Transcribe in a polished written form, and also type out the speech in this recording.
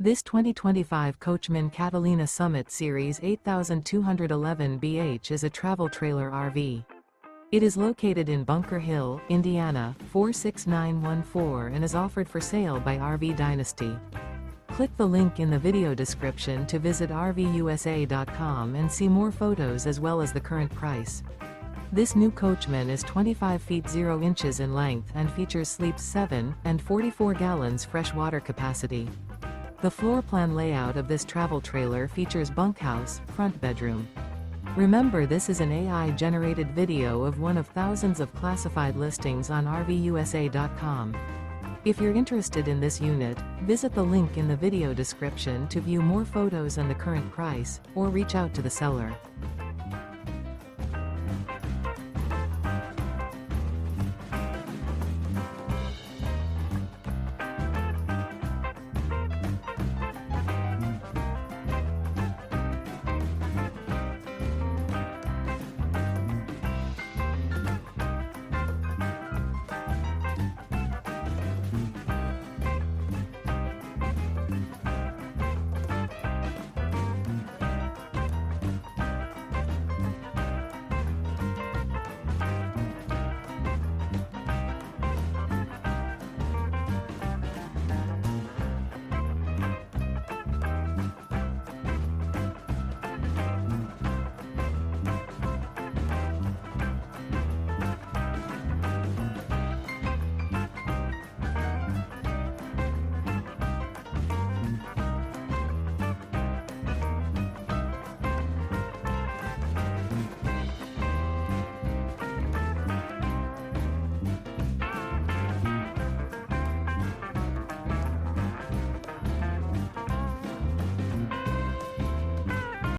This 2025 Coachmen Catalina Summit Series 8211BH is a travel trailer RV. It is located in Bunker Hill, Indiana, 46914 and is offered for sale by RV Dynasty. Click the link in the video description to visit RVUSA.com and see more photos as well as the current price. This new Coachmen is 25 feet 0 inches in length and features sleeps 7 and 44 gallons fresh water capacity. The floor plan layout of this travel trailer features bunkhouse, front bedroom. Remember, this is an AI-generated video of one of thousands of classified listings on RVUSA.com. If you're interested in this unit, visit the link in the video description to view more photos and the current price, or reach out to the seller.